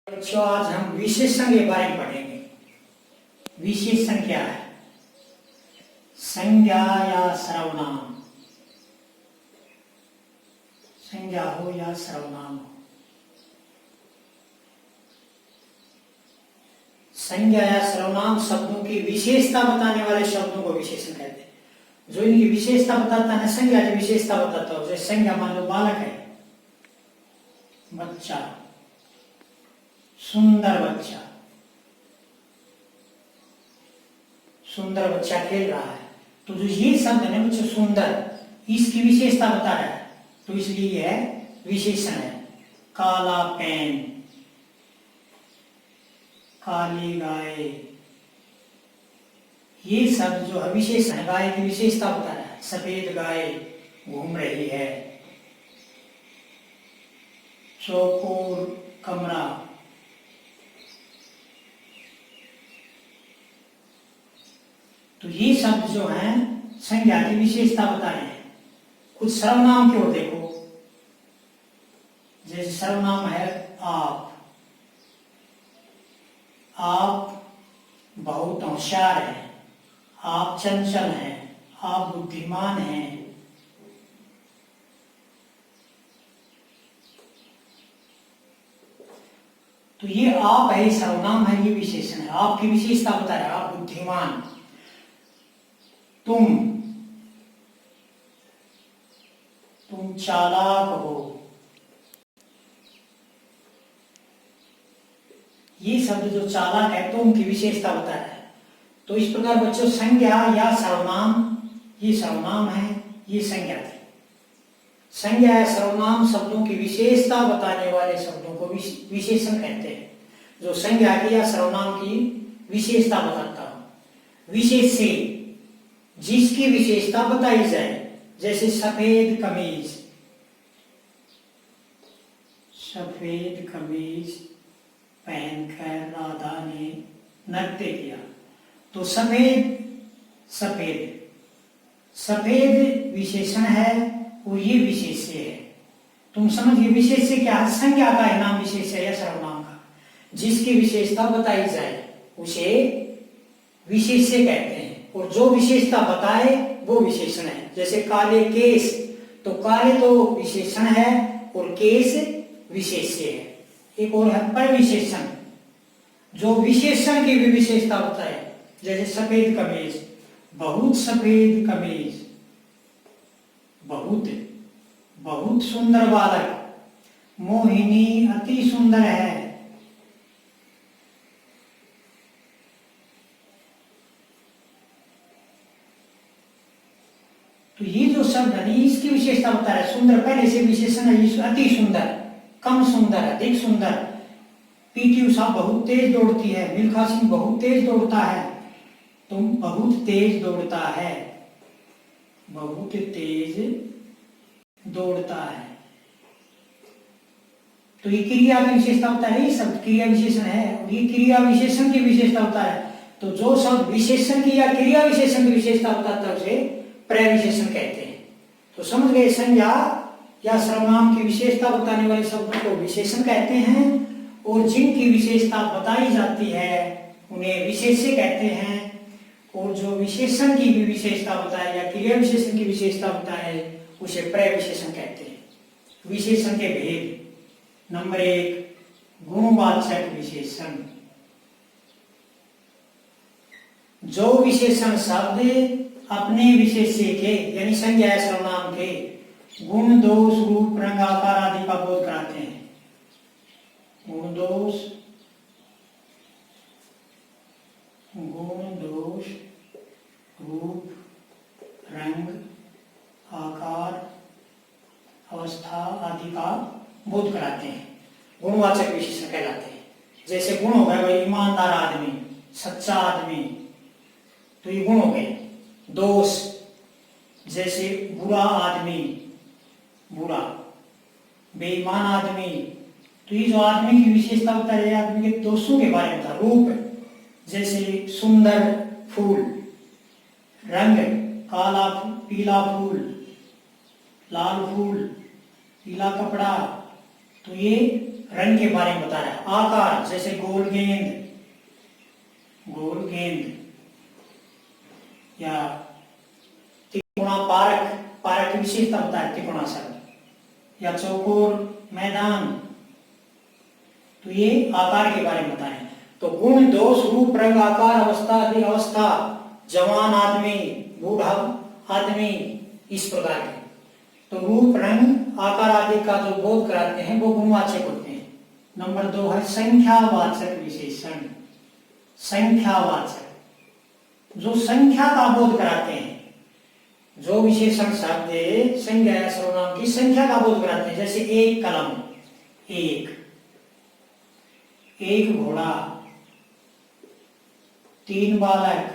बच्चों, आज हम विशेषण के बारे में पढ़ेंगे। विशेषण क्या है? संज्ञा या सर्वनाम, संज्ञा हो या सर्वनाम हो। संज्ञा या सर्वनाम शब्दों की विशेषता बताने वाले शब्दों को विशेषण कहते हैं। जो इनकी विशेषता बताता है, संज्ञा की विशेषता बताता हो। जैसे संज्ञा मान लो बालक है, बच्चा, सुंदर बच्चा, सुंदर बच्चा खेल रहा है। तो जो ये शब्द है ना बच्चों, सुंदर, इसकी विशेषता बता रहा है, तो इसलिए यह विशेषण है। काला पेन, काली गाय, ये शब्द जो है विशेषण, गाय की विशेषता बता रहा है। सफेद गाय घूम रही है। चौकोर कमरा, तो ये शब्द जो है संज्ञा की विशेषता बता रहे हैं। कुछ सर्वनाम की ओर देखो। जैसे सर्वनाम है आप बहुत होशियार हैं, आप चंचल हैं, आप बुद्धिमान हैं। तो ये आप है, सर्वनाम है, ये विशेषण है। आपकी विशेषता बता रहा है, आप बुद्धिमान। तुम चालाक हो, ये शब्द जो चालाक है तुम की विशेषता बता रहा है। तो इस प्रकार बच्चों संज्ञा या सर्वनाम, ये सर्वनाम है, ये संज्ञा थी। संज्ञा या सर्वनाम शब्दों की विशेषता बताने वाले शब्दों को विशेषण कहते हैं। जो संज्ञा की या सर्वनाम की विशेषता बताता हो। विशेष से जिसकी विशेषता बताई जाए। जैसे सफेद कमीज, सफेद कमीज पहनकर राधा ने नृत्य किया। तो सफेद, सफेद, सफेद विशेषण है और ये विशेष्य है। तुम समझिए विशेष्य क्या है? संज्ञा का है नाम विशेष्य या सर्वनाम का। जिसकी विशेषता बताई जाए उसे विशेष्य कहते हैं, और जो विशेषता बताए वो विशेषण है। जैसे काले केस, तो काले तो विशेषण है और केस विशेष्य है। एक और है परविशेषण, जो विशेषण की भी विशेषता बताए। जैसे सफेद कमीज, बहुत सफेद कमीज, बहुत, बहुत सुंदर बालक, मोहिनी अति सुंदर है। तो ये जो शब्द है इसकी विशेषता बता रहा है। सुंदर पहले से विशेषण है, अति सुंदर, कम सुंदर, अधिक सुंदर। पीटी उषा बहुत तेज दौड़ती है, मिल्खा सिंह बहुत तेज दौड़ता है। तुम बहुत तेज दौड़ता है, बहुत तेज दौड़ता है। तो ये क्रिया की विशेषता बता रही है। शब्द क्रिया विशेषण है और ये क्रिया विशेषण की विशेषता बता है। तो जो शब्द विशेषण की या क्रिया विशेषण की विशेषता बताता है उसे प्रविशेषण कहते हैं। तो समझ गए, संज्ञा या सर्वनाम की विशेषता बताने वाले शब्दों को विशेषण कहते हैं, और जिनकी विशेषता बताई जाती है उन्हें विशेष्य कहते हैं। और जो विशेषण की भी विशेषता बताए या क्रिया विशेषण की विशेषता बताए उसे प्रविशेषण कहते हैं। विशेषण के भेद। नंबर 1, गुणवाचक विशेषण। जो विशेषण शब्द अपने विशेष्य के यानी संज्ञा या सर्वनाम के गुण, दोष, रूप, रंग, आकार आदि का बोध कराते हैं। गुण दोष, रूप, रंग, आकार, अवस्था आदि का बोध कराते हैं, गुणवाचक विशेषण कहलाते हैं। जैसे गुण हो गए भाई, ईमानदार आदमी, सच्चा आदमी, तो ये गुण हो गए। दोष, जैसे बुरा आदमी, बुरा, बेईमान आदमी, तो ये जो आदमी की विशेषता बता रही है, आदमी के दोषों के बारे में बता। रूप, जैसे सुंदर फूल, रंग, काला पीला फूल, लाल फूल, पीला कपड़ा, तो ये रंग के बारे में बता रहा है। आकार जैसे गोल गेंद या त्रिकोणा पारक की विशेषता बता है त्रिकोणासन, या चौकोर मैदान, तो ये आकार के बारे में बता रहे हैं। तो गुण, दोष, रूप, रंग, आकार, अवस्था, जवान आदमी, बूढ़ा आदमी, इस प्रकार के। तो रूप, रंग, आकार आदि का जो बोध कराते हैं वो गुणवाचक होते हैं। नंबर 2 है संख्यावाचक विशेषण। संख्यावाचक जो संख्या का बोध कराते हैं, जो विशेषण शब्द संज्ञा या सर्वनाम की संख्या का बोध कराते हैं। जैसे एक कलम, एक घोड़ा, 3 बालक,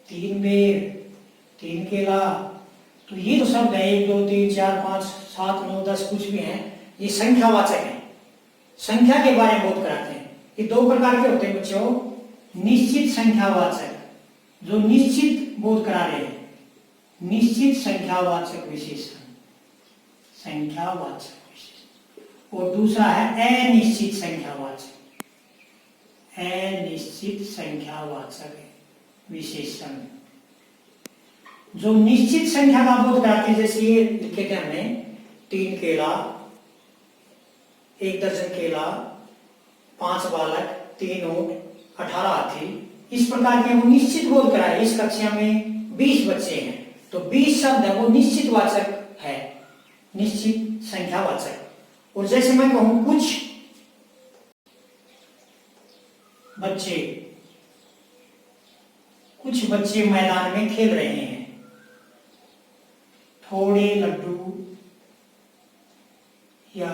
3 बेर, 3 केला। तो ये जो शब्द है 1 2 3 4 5 7 9 10 कुछ भी है, ये संख्यावाचक है, संख्या के बारे में बोध कराते हैं। ये 2 प्रकार के होते हैं बच्चों। निश्चित संख्यावाचक, जो निश्चित बोध करा रहे हैं, निश्चित संख्यावाचक विशेषण, संख्यावाचक विशेषण। और दूसरा है अनिश्चित संख्यावाचक, अनिश्चित संख्यावाचक विशेषण। जो निश्चित संख्या का बोध कराते हैं, जैसे ये लिखे थे हमने 3 केला, 1 दर्जन केला, 5 बालक, 3 ऊंट, 18 हाथी, इस प्रकार के वो निश्चित बोध कराए। इस कक्षा में 20 बच्चे हैं, तो 20 शब्द है वो निश्चित वाचक है, निश्चित संख्यावाचक। और जैसे मैं कहूं कुछ बच्चे मैदान में खेल रहे हैं, थोड़े लड्डू या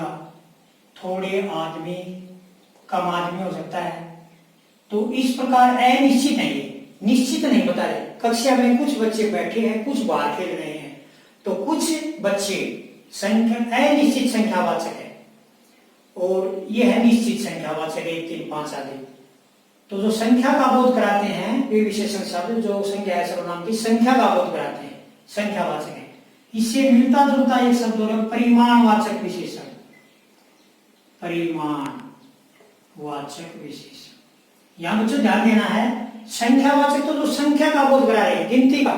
थोड़े आदमी, कम आदमी हो सकता है। तो इस प्रकार अनिश्चित है, ये निश्चित नहीं बता रहे। कक्षा में कुछ बच्चे बैठे हैं, कुछ बाहर खेल रहे हैं, तो कुछ बच्चे संख्या अनिश्चित संख्यावाचक है, और यह है निश्चित संख्यावाचक 1 3 5 आदि। तो जो संख्या का बोध कराते हैं वे विशेषण शब्द जो संज्ञा या सर्वनाम की संख्या का बोध कराते हैं, संख्यावाचक है। इससे मिलता जुलता एक शब्द हो गया परिमाणवाचक विशेषण, परिमाणवाचक विशेषण। यहां बच्चों ध्यान देना है, संख्यावाचक तो जो संख्या का बोध करा रहे हैं, गिनती का,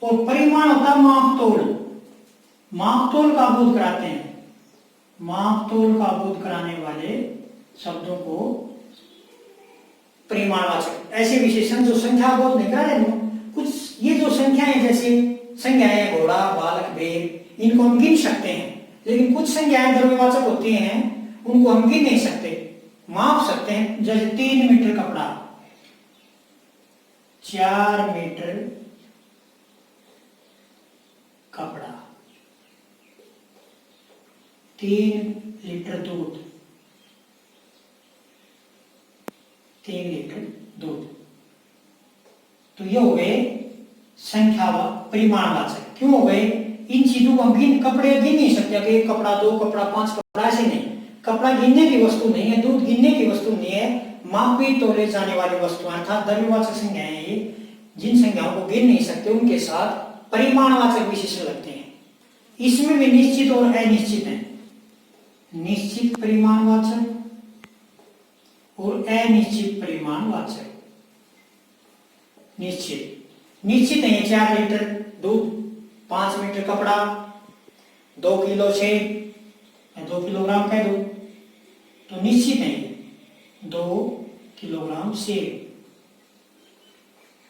और परिमाण होता है मापतोल का बोध कराते हैं। मापतोल का बोध कराने वाले शब्दों को परिमाणवाचक, ऐसे विशेषण जो संख्या का बोध नहीं करा रहे। कुछ ये जो संख्याएं जैसे संज्ञाएं घोड़ा, बालक, बेर, इनको हम गिन सकते हैं, लेकिन कुछ संज्ञाएं द्रव्यवाचक होती हैं, उनको हम गिन नहीं सकते, माप सकते हैं। जैसे 3 मीटर कपड़ा, 4 मीटर कपड़ा, 3 लीटर दूध, 3 लीटर दूध। तो ये हो गए संख्या व परिमाणवाचक। क्यों हो गए? इन चीजों को हम कपड़े गिन नहीं सकते कि 1 कपड़ा, 2 कपड़ा, 5 कपड़ा, ऐसे नहीं। कपड़ा गिनने की वस्तु नहीं है, दूध गिनने की वस्तु नहीं है, मापी तोले जाने वाली वस्तुएं अर्थात द्रव्यवाचक संज्ञाएं हैं। ये जिन संज्ञाओं को गिन नहीं सकते उनके साथ परिमाणवाचक विशेषण लगते हैं। इसमें भी निश्चित और अनिश्चित है, निश्चित परिमाणवाचक और अनिश्चित परिमाणवाचक। निश्चित नहीं है 4 लीटर दूध, 5 मीटर कपड़ा, 2 किलो सेब, 2 किलोग्राम कह दो, तो निश्चित नहीं। 2 किलोग्राम सेब,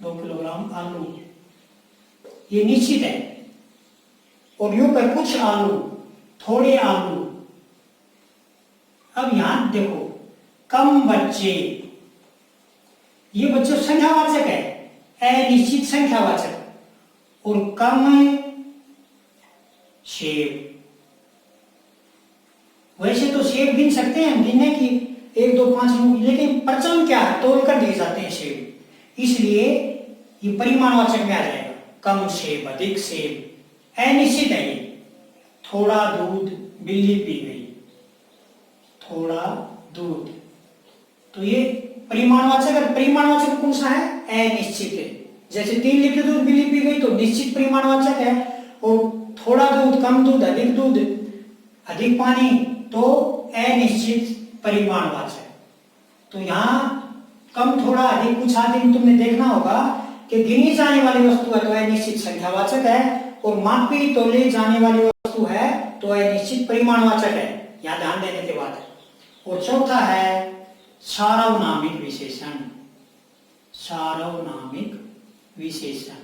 2 किलोग्राम आलू, ये निश्चित है। और यूं कर कुछ आलू, थोड़े आलू। अब यहां देखो, कम बच्चे, ये बच्चों संख्यावाचक है, अनिश्चित संख्यावाचक। और कम सेब, वैसे तो सेब गिन सकते हैं, गिनने की 1 2 5, लेकिन प्रचलन क्या है, तोल कर दिए जाते हैं सेब, इसलिए ये परिमाणवाचक में आ जाएगा। कम सेब, अधिक सेब, अनिश्चित है ये। थोड़ा दूध, बिल्ली पी गई, थोड़ा दूध, तो ये परिमाणवाचक। परिमाणवाचक कौन सा है? अनिश्चित है। जैसे 3 लीटर दूध बिल्ली पी गई तो निश्चित परिमाणवाचक है, और थोड़ा दूध, कम दूध, अधिक पानी, तो अनिश्चित परिमाणवाचक। तो यहाँ कम, थोड़ा, अधिक, कुछ आदि तुमने देखना होगा कि गिनी जाने वाली वस्तु है तो अनिश्चित संख्यावाचक है, और मापी तोले जाने वाली वस्तु है तो अनिश्चित परिमाणवाचक है। यहाँ ध्यान देने की बात है। और चौथा है सार्वनामिक विशेषण। सार्वनामिक विशेषण,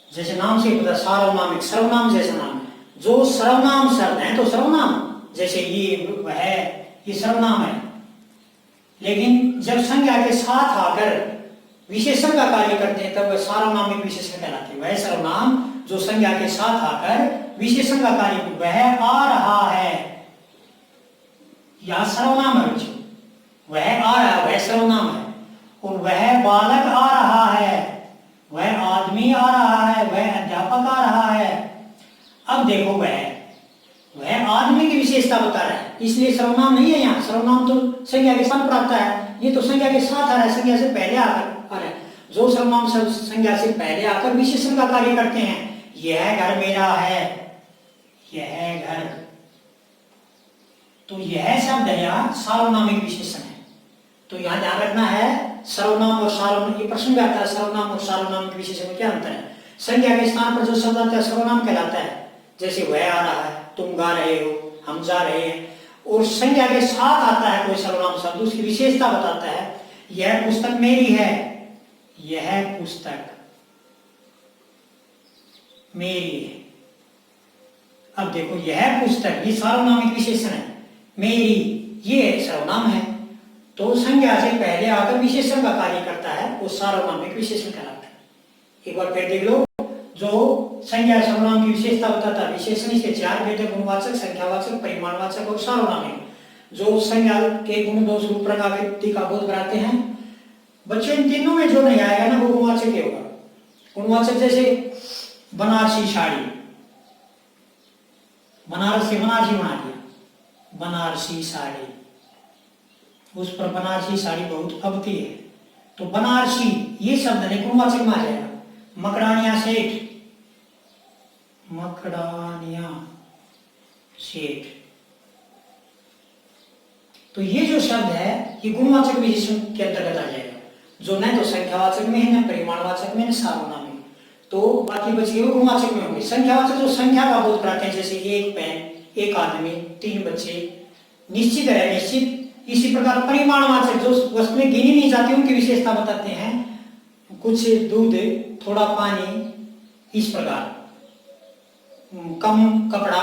जैसे नाम से पता, सार्वनामिक, सर्वनाम जैसा नाम है। जो सर्वनाम शब्द है तो सर्वनाम, जैसे ये वह है, ये सर्वनाम है, लेकिन जब संज्ञा के साथ आकर विशेषण का कार्य करते हैं तब वह सार्वनामिक विशेषण कहलाते हैं। वह सर्वनाम जो संज्ञा के साथ आकर विशेषण का कार्य, वह आ रहा है, यह सर्वनाम है बच्चों। वह आ रहा है, वह सर्वनाम है। और वह बालक आ रहा है, वह आदमी आ रहा है, वह अध्यापक आ रहा है। अब देखो, वह आदमी की विशेषता बता रहा है, इसलिए सर्वनाम नहीं है यहाँ। सर्वनाम तो संज्ञा के साथ प्राप्त है, ये तो संज्ञा के साथ आ रहा है, संज्ञा से पहले आकर आ रहा है। जो सर्वनाम संज्ञा से पहले आकर विशेषण का कार्य करते हैं, यह घर मेरा है, यह घर, तो यह शब्द है यहाँ सार्वनामिक विशेषण है। तो यहाँ ध्यान रखना है, सर्वनाम और सार्वनाम, ये प्रश्न भी आता है, सर्वनाम और सार्वनामिक विशेषण में क्या अंतर है। संज्ञा के स्थान पर जो शब्द आता है सर्वनाम कहलाता है, जैसे वह आ रहा है, तुम गा रहे हो, हम जा रहे हैं। और संज्ञा के साथ आता है कोई सर्वनाम शब्द, उसकी विशेषता बताता है। यह पुस्तक मेरी है, यह पुस्तक मेरी है। अब देखो, यह पुस्तक, ये सार्वनामिक विशेषण है, मेरी, ये सर्वनाम है। तो संज्ञा से पहले आकर विशेषण का कार्य करता है, वो सार्वनामिक विशेषण कहलाता है। एक बार फिर देख लो, जो संज्ञा सर्वनाम की विशेषता बताता है। विशेषण इसके चार भेद है, गुणवाचक, संख्यावाचक, परिमाणवाचक और सार्वनामिक। जो संज्ञा के गुण, दोष, रूप, रंग, आकृति का बोध कराते हैं। बच्चों इन तीनों में जो नहीं आएगा ना वो गुणवाचक ही होगा। गुणवाचक जैसे बनारसी साड़ी, बनारस से बनारसी बना दिया, बनारसी साड़ी, उस पर बनारसी साड़ी बहुत फबती है, तो बनारसी ये शब्द नहीं, गुणवाचक में आ जाएगा। मकड़ानिया सेठ, मकड़ानिया सेठ, तो ये जो शब्द है ये गुणवाचक विशेषण के अंतर्गत आ जाएगा, जो न तो संख्यावाचक में है, न परिमाणवाचक में, न सार्वनामिक। तो बाकी बच गए वो गुणवाचक में होंगे। संख्यावाचक जो संख्या का बोध कराते हैं, जैसे एक पेन, एक आदमी, 3 बच्चे, निश्चित है, निश्चित। इसी प्रकार परिमाणवाचक जो वस्तुएं गिनी नहीं जाती उनकी विशेषता बताते हैं, कुछ दूध, थोड़ा पानी, इस प्रकार, कम कपड़ा,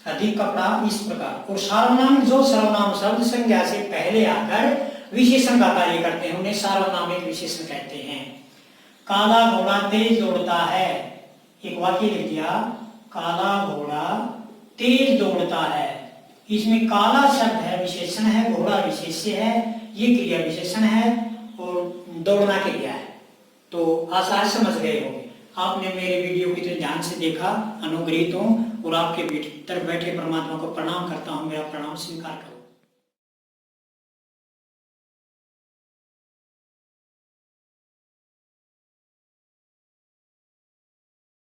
अधिक कपड़ा, इस प्रकार। और सार्वनामिक जो सर्वनाम शब्द संज्ञा से पहले आकर विशेषण का कार्य करते हैं, उन्हें सार्वनामिक विशेषण कहते हैं। काला घोड़ा तेज दौड़ता है, एक वाक्य लिख दिया, काला घोड़ा तेज दौड़ता है। इसमें काला शब्द है, विशेषण है, घोड़ा विशेष्य है, ये क्रिया विशेषण है, और दौड़ना क्रिया है। तो आशा समझ गए होंगे। आपने मेरे वीडियो को इतने ध्यान से देखा, अनुग्रहित हूं, और आपके भीतर बैठे परमात्मा को प्रणाम करता हूं, मेरा प्रणाम स्वीकार करो।